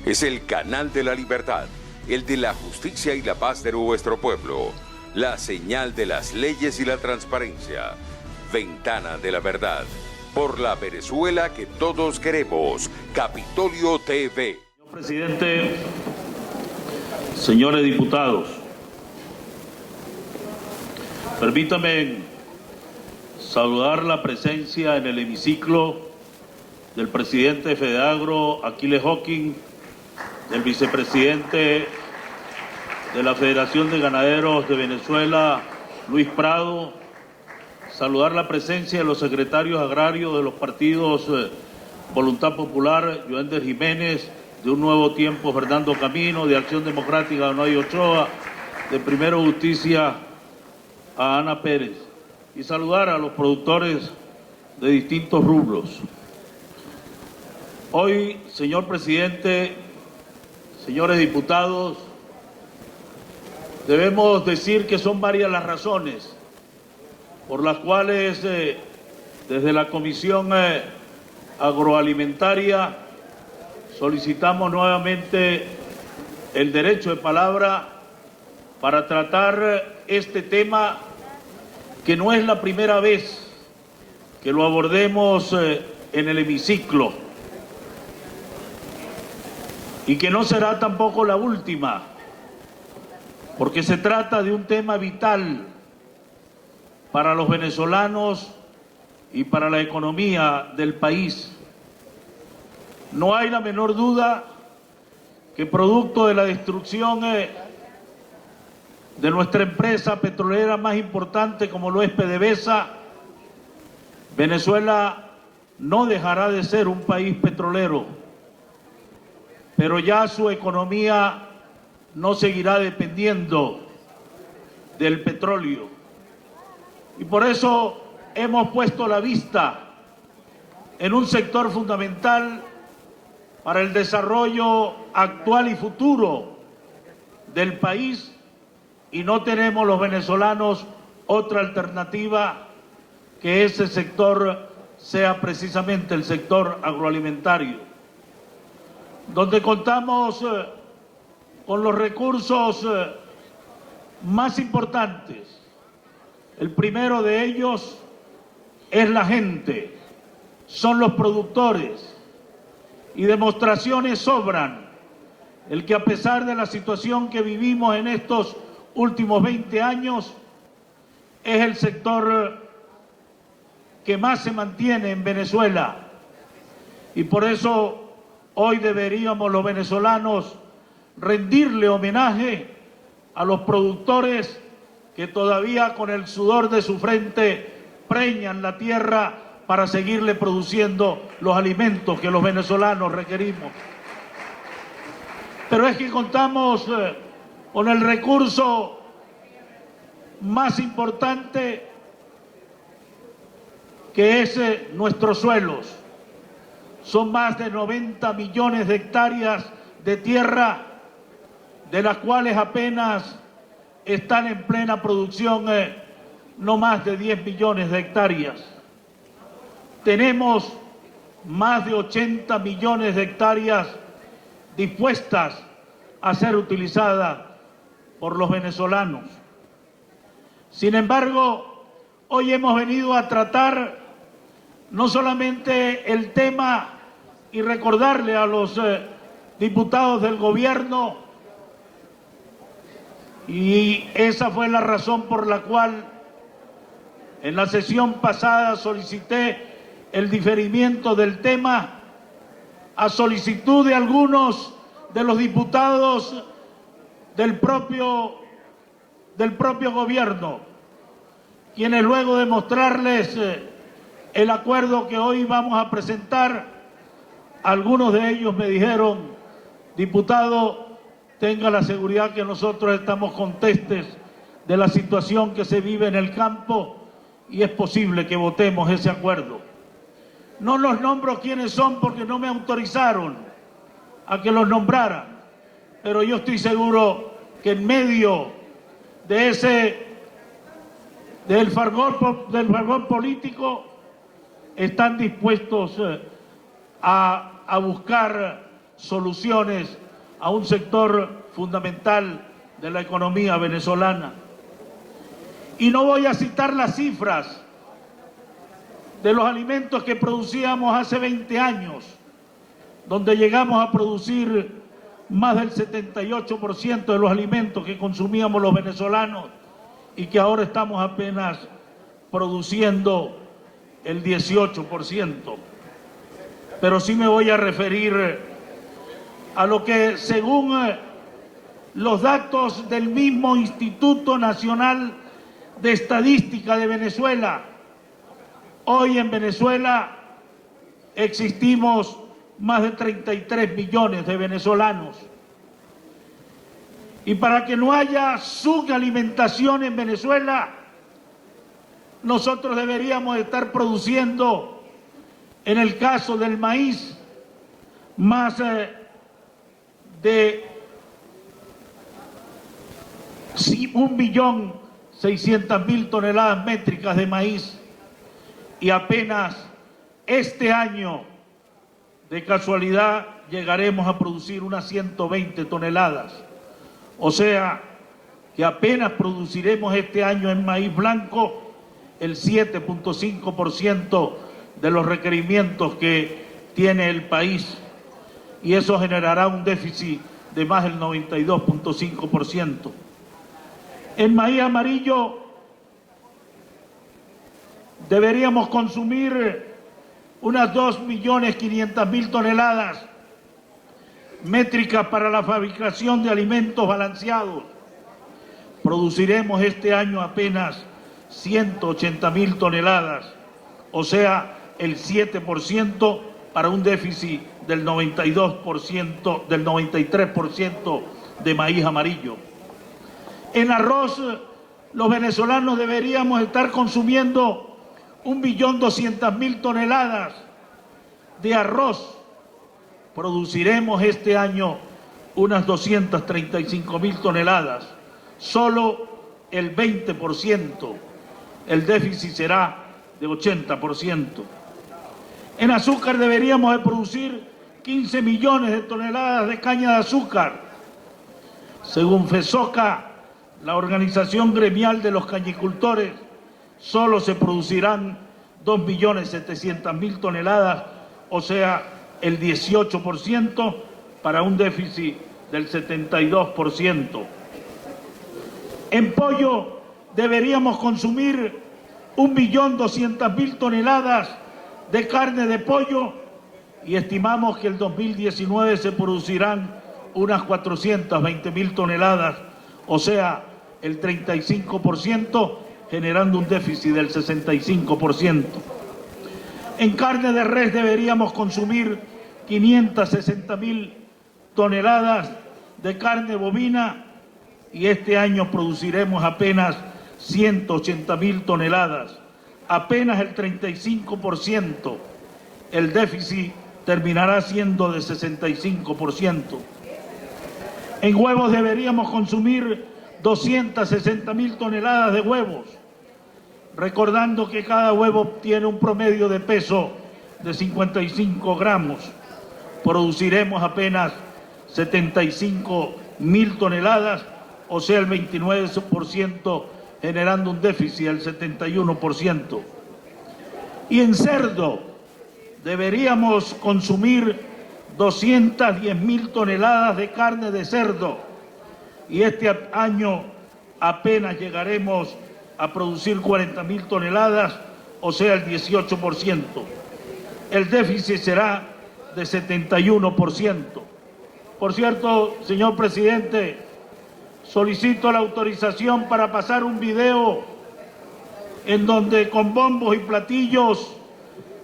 Es el canal de la libertad, el de la justicia y la paz de nuestro pueblo. La señal de las leyes y la transparencia. Ventana de la verdad. Por la Venezuela que todos queremos. Capitolio TV. Señor presidente, señores diputados, permítame saludar la presencia en el hemiciclo del presidente de Fedeagro, Aquiles Hawking, del vicepresidente de la Federación de Ganaderos de Venezuela, Luis Prado, saludar la presencia de los secretarios agrarios de los partidos Voluntad Popular, Joender Jiménez, de Un Nuevo Tiempo, Fernando Camino, de Acción Democrática, Donoy Ochoa, de Primero Justicia, a Ana Pérez, y saludar a los productores de distintos rubros. Hoy, señor presidente, señores diputados, debemos decir que son varias las razones por las cuales desde la Comisión Agroalimentaria solicitamos nuevamente el derecho de palabra para tratar este tema, que no es la primera vez que lo abordemos en el hemiciclo y que no será tampoco la última, porque se trata de un tema vital para los venezolanos y para la economía del país. No hay la menor duda que producto de la destrucción de nuestra empresa petrolera más importante como lo es PDVSA, Venezuela no dejará de ser un país petrolero, pero ya su economía no seguirá dependiendo del petróleo. Y por eso hemos puesto la vista en un sector fundamental para el desarrollo actual y futuro del país, y no tenemos los venezolanos otra alternativa que ese sector sea precisamente el sector agroalimentario, donde contamos con los recursos más importantes. El primero de ellos es la gente, son los productores, y demostraciones sobran el que a pesar de la situación que vivimos en estos últimos 20 años, es el sector que más se mantiene en Venezuela, y por eso hoy deberíamos los venezolanos rendirle homenaje a los productores que todavía con el sudor de su frente preñan la tierra para seguirle produciendo los alimentos que los venezolanos requerimos. Pero es que contamos con el recurso más importante, que es nuestros suelos. Son más de 90 millones de hectáreas de tierra, de las cuales apenas están en plena producción no más de 10 millones de hectáreas. Tenemos más de 80 millones de hectáreas dispuestas a ser utilizadas por los venezolanos. Sin embargo, hoy hemos venido a tratar no solamente el tema y recordarle a los diputados del gobierno, y esa fue la razón por la cual en la sesión pasada solicité el diferimiento del tema a solicitud de algunos de los diputados del propio gobierno, quienes luego de mostrarles el acuerdo que hoy vamos a presentar, algunos de ellos me dijeron: diputado, tenga la seguridad que nosotros estamos conscientes de la situación que se vive en el campo y es posible que votemos ese acuerdo. No los nombro quiénes son porque no me autorizaron a que los nombrara, pero yo estoy seguro que en medio de del fragor político están dispuestos a buscar soluciones a un sector fundamental de la economía venezolana. Y no voy a citar las cifras de los alimentos que producíamos hace 20 años, donde llegamos a producir más del 78% de los alimentos que consumíamos los venezolanos y que ahora estamos apenas produciendo el 18%. Pero sí me voy a referir a lo que, según los datos del mismo Instituto Nacional de Estadística de Venezuela, hoy en Venezuela existimos más de 33 millones de venezolanos. Y para que no haya subalimentación en Venezuela, nosotros deberíamos estar produciendo, en el caso del maíz, más de 1.600.000 toneladas métricas de maíz, y apenas este año, de casualidad, llegaremos a producir unas 120 toneladas. O sea, que apenas produciremos este año en maíz blanco el 7.5% de los requerimientos que tiene el país, y eso generará un déficit de más del 92.5%. En maíz amarillo deberíamos consumir unas 2.500.000 toneladas métricas para la fabricación de alimentos balanceados. Produciremos este año apenas 180.000 toneladas, o sea, el 7% para un déficit del 92%, del 93% de maíz amarillo. En arroz, los venezolanos deberíamos estar consumiendo 1.200.000 toneladas de arroz. Produciremos este año unas 235.000 toneladas, solo el 20%. El déficit será de 80%. En azúcar deberíamos de producir 15 millones de toneladas de caña de azúcar. Según FESOCA, la organización gremial de los cañicultores, solo se producirán 2.700.000 toneladas, o sea, el 18% para un déficit del 72%. En pollo deberíamos consumir 1.200.000 toneladas de carne de pollo, y estimamos que el 2019 se producirán unas 420.000 toneladas, o sea, el 35%, generando un déficit del 65%. En carne de res deberíamos consumir 560.000 toneladas de carne bovina, y este año produciremos apenas 180.000 toneladas, apenas el 35%. El déficit terminará siendo de 65%. En huevos deberíamos consumir 260.000 toneladas de huevos, recordando que cada huevo tiene un promedio de peso de 55 gramos. Produciremos apenas 75.000 toneladas, o sea, el 29%, generando un déficit del 71%. Y en cerdo deberíamos consumir 210.000 toneladas de carne de cerdo, y este año apenas llegaremos a producir 40.000 toneladas, o sea, el 18%. El déficit será de 71%. Por cierto, señor presidente, solicito la autorización para pasar un video en donde con bombos y platillos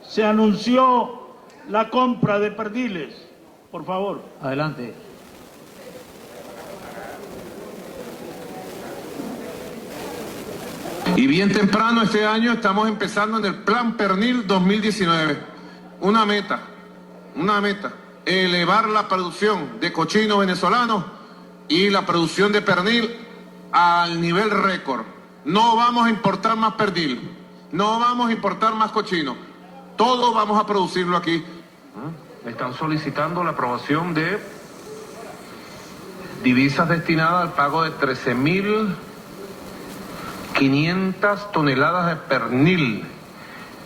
se anunció la compra de perdiles. Por favor. Adelante. Y bien temprano este año estamos empezando en el Plan Pernil 2019. Una meta, elevar la producción de cochinos venezolanos y la producción de pernil al nivel récord. No vamos a importar más pernil, no vamos a importar más cochino, todo vamos a producirlo aquí. están solicitando la aprobación de divisas destinadas al pago de 13.500 toneladas de pernil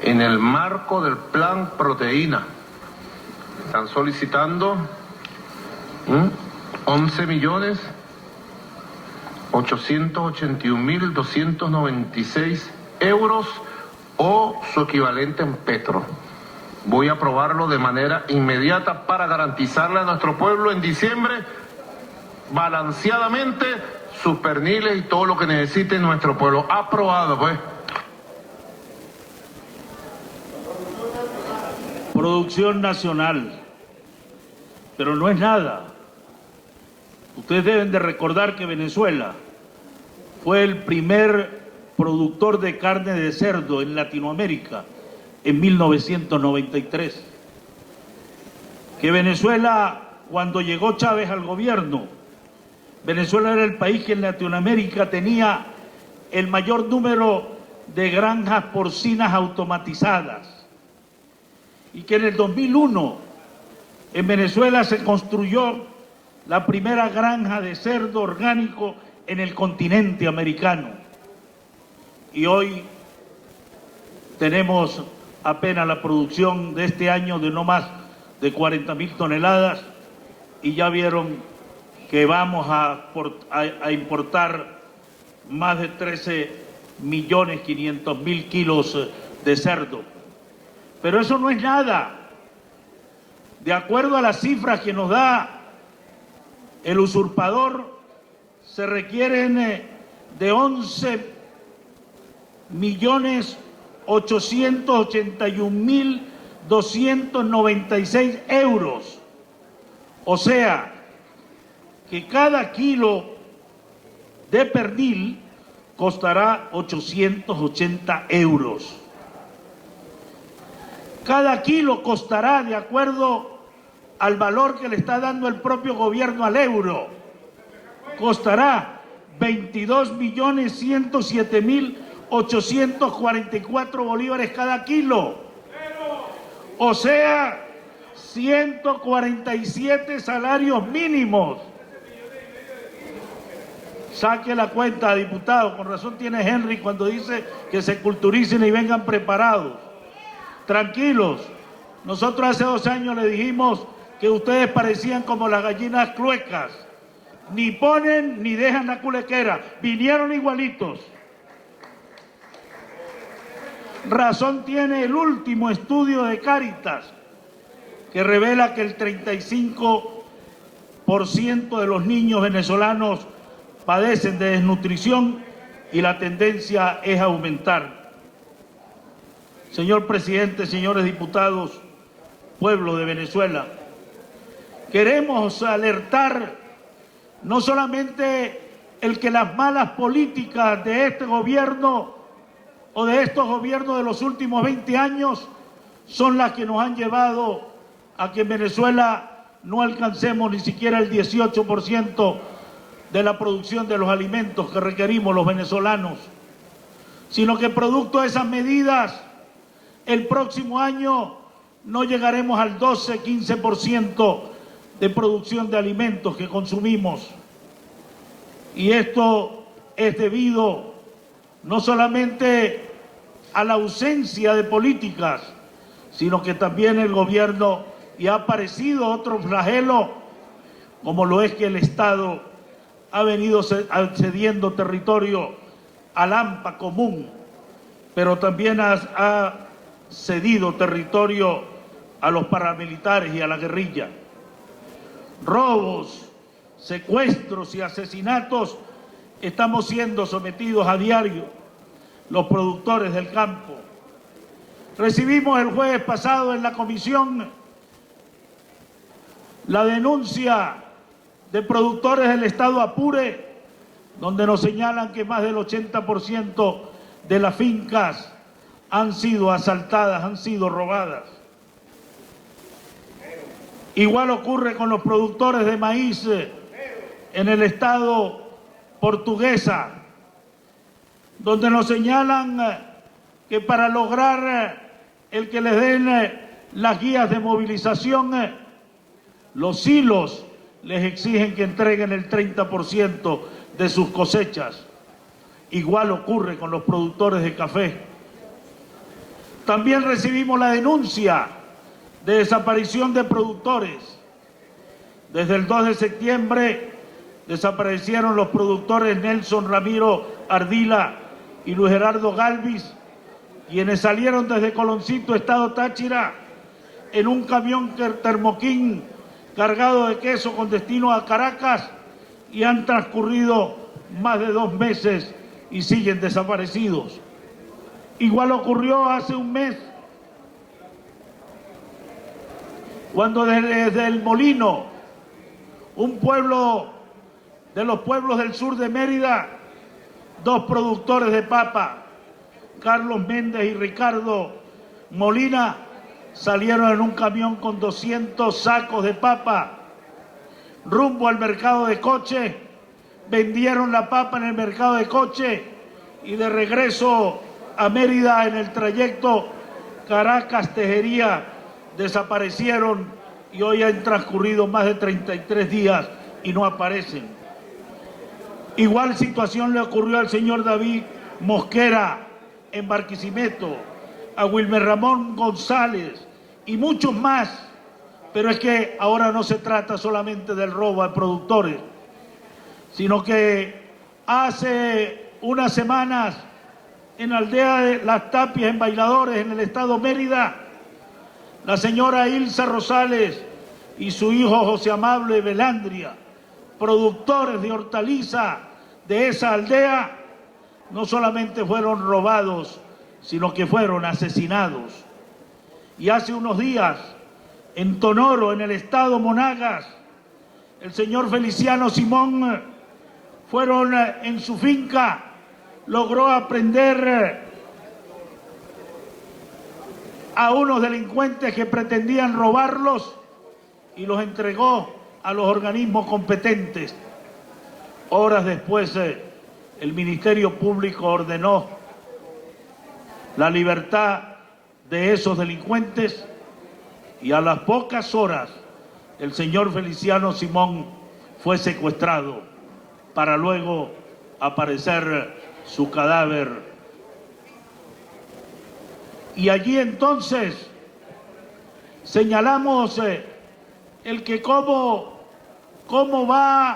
en el marco del plan proteína. Están solicitando 11.881.296 euros o su equivalente en petro. Voy a aprobarlo de manera inmediata para garantizarle a nuestro pueblo en diciembre balanceadamente sus perniles y todo lo que necesite nuestro pueblo. Aprobado, pues. Producción nacional, pero no es nada. Ustedes deben de recordar que Venezuela fue el primer productor de carne de cerdo en Latinoamérica en 1993. Que Venezuela, cuando llegó Chávez al gobierno, Venezuela era el país que en Latinoamérica tenía el mayor número de granjas porcinas automatizadas. Y que en el 2001 en Venezuela se construyó la primera granja de cerdo orgánico en el continente americano. Y hoy tenemos apenas la producción de este año de no más de 40.000 toneladas y ya vieron que vamos a importar más de 13.500.000 kilos de cerdo. Pero eso no es nada. De acuerdo a las cifras que nos da el usurpador, se requieren de 11.881.296 euros. O sea, que cada kilo de pernil costará 880 euros. Cada kilo costará, de acuerdo al valor que le está dando el propio gobierno al euro, costará 22.107.844 bolívares cada kilo. O sea, 147 salarios mínimos. Saque la cuenta, diputado. Con razón tiene Henry cuando dice que se culturicen y vengan preparados. Tranquilos, nosotros hace 2 años le dijimos que ustedes parecían como las gallinas cluecas, ni ponen ni dejan la culequera, vinieron igualitos. Razón tiene el último estudio de Cáritas, que revela que el 35% de los niños venezolanos padecen de desnutrición y la tendencia es a aumentar. Señor presidente, señores diputados, pueblo de Venezuela, queremos alertar no solamente el que las malas políticas de este gobierno o de estos gobiernos de los últimos 20 años son las que nos han llevado a que en Venezuela no alcancemos ni siquiera el 18% de la producción de los alimentos que requerimos los venezolanos, sino que producto de esas medidas, el próximo año no llegaremos al 12-15% de producción de alimentos que consumimos. Y esto es debido no solamente a la ausencia de políticas, sino que también el gobierno, y ha aparecido otro flagelo, como lo es que el Estado ha venido cediendo territorio al AMPA común, pero también ha cedido territorio a los paramilitares y a la guerrilla. Robos, secuestros y asesinatos estamos siendo sometidos a diario los productores del campo. Recibimos el jueves pasado en la comisión la denuncia de productores del estado Apure, donde nos señalan que más del 80% de las fincas han sido asaltadas, han sido robadas. Igual ocurre con los productores de maíz en el estado Portuguesa, donde nos señalan que para lograr el que les den las guías de movilización, los silos les exigen que entreguen el 30% de sus cosechas. Igual ocurre con los productores de café. También recibimos la denuncia de desaparición de productores. Desde el 2 de septiembre desaparecieron los productores Nelson Ramiro Ardila y Luis Gerardo Galvis, quienes salieron desde Coloncito, Estado Táchira, en un camión termoquín cargado de queso con destino a Caracas, y han transcurrido más de 2 meses y siguen desaparecidos. Igual ocurrió hace un mes, cuando desde El Molino, un pueblo de los pueblos del sur de Mérida, 2 productores de papa, Carlos Méndez y Ricardo Molina, salieron en un camión con 200 sacos de papa rumbo al mercado de Coche, vendieron la papa en el mercado de Coche y de regreso a Mérida en el trayecto Caracas-Tejería desaparecieron, y hoy han transcurrido más de 33 días y no aparecen. Igual situación le ocurrió al señor David Mosquera en Barquisimeto, a Wilmer Ramón González y muchos más. Pero es que ahora no se trata solamente del robo a productores, sino que hace unas semanas en la aldea de Las Tapias, en Bailadores, en el estado Mérida, la señora Ilsa Rosales y su hijo José Amable Belandria, productores de hortaliza de esa aldea, no solamente fueron robados, sino que fueron asesinados. Y hace unos días, en Tonoro, en el estado Monagas, el señor Feliciano Simón fueron en su finca, logró aprender a unos delincuentes que pretendían robarlos y los entregó a los organismos competentes. Horas después, el Ministerio Público ordenó la libertad de esos delincuentes, y a las pocas horas el señor Feliciano Simón fue secuestrado para luego aparecer su cadáver. Y allí entonces señalamos el que cómo va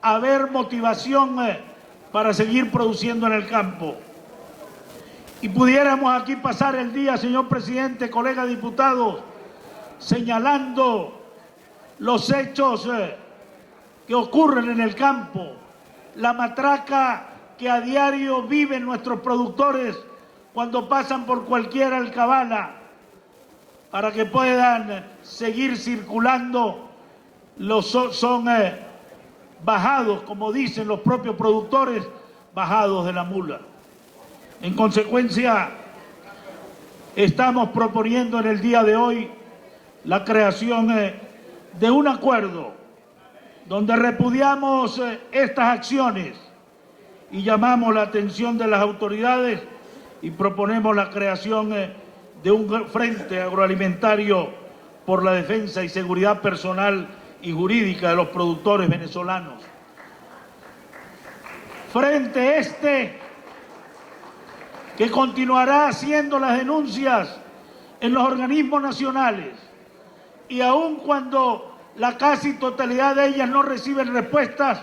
a haber motivación para seguir produciendo en el campo. Y pudiéramos aquí pasar el día, señor presidente, colegas diputados, señalando los hechos que ocurren en el campo, la matraca que a diario viven nuestros productores cuando pasan por cualquier alcabala, para que puedan seguir circulando. Son bajados, como dicen los propios productores, bajados de la mula. En consecuencia, estamos proponiendo en el día de hoy la creación de un acuerdo donde repudiamos estas acciones y llamamos la atención de las autoridades y proponemos la creación de un frente agroalimentario por la defensa y seguridad personal y jurídica de los productores venezolanos. Frente este que continuará haciendo las denuncias en los organismos nacionales, y aun cuando la casi totalidad de ellas no reciben respuestas,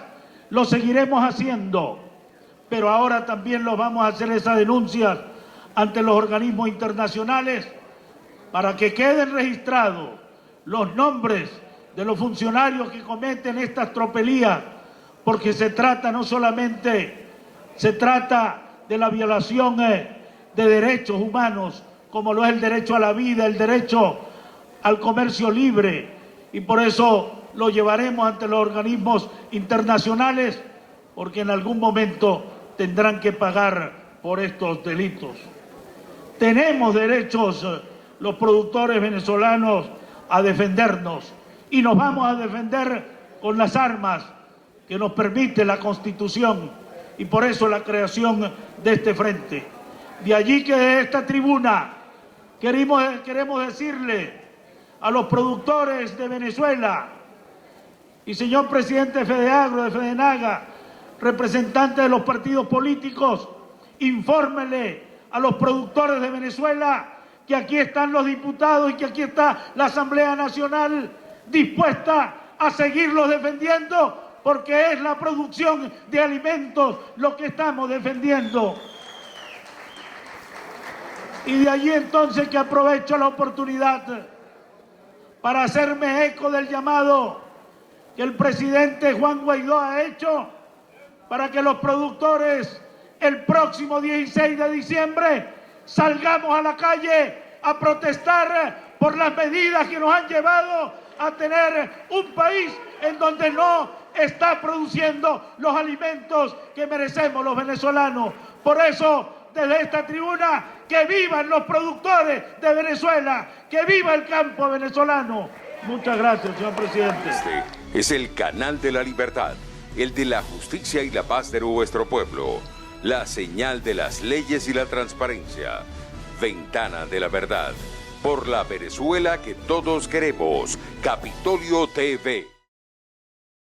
lo seguiremos haciendo. Pero ahora también los vamos a hacer esas denuncias ante los organismos internacionales para que queden registrados los nombres de los funcionarios que cometen estas tropelías, porque se trata no solamente, se trata de la violación de derechos humanos, como lo es el derecho a la vida, el derecho al comercio libre, y por eso lo llevaremos ante los organismos internacionales, porque en algún momento tendrán que pagar por estos delitos. Tenemos derechos los productores venezolanos a defendernos, y nos vamos a defender con las armas que nos permite la Constitución, y por eso la creación de este frente. De allí que de esta tribuna queremos decirle a los productores de Venezuela. Y señor presidente de Fedeagro, de Fedenaga, representante de los partidos políticos, infórmele a los productores de Venezuela que aquí están los diputados y que aquí está la Asamblea Nacional dispuesta a seguirlos defendiendo, porque es la producción de alimentos lo que estamos defendiendo. Y de allí entonces que aprovecho la oportunidad para hacerme eco del llamado que el presidente Juan Guaidó ha hecho para que los productores el próximo 16 de diciembre salgamos a la calle a protestar por las medidas que nos han llevado a tener un país en donde no está produciendo los alimentos que merecemos los venezolanos. Por eso, desde esta tribuna, que vivan los productores de Venezuela, que viva el campo venezolano. Muchas gracias, señor presidente. Este es el canal de la libertad, el de la justicia y la paz de nuestro pueblo, la señal de las leyes y la transparencia, Ventana de la Verdad, por la Venezuela que todos queremos, Capitolio TV.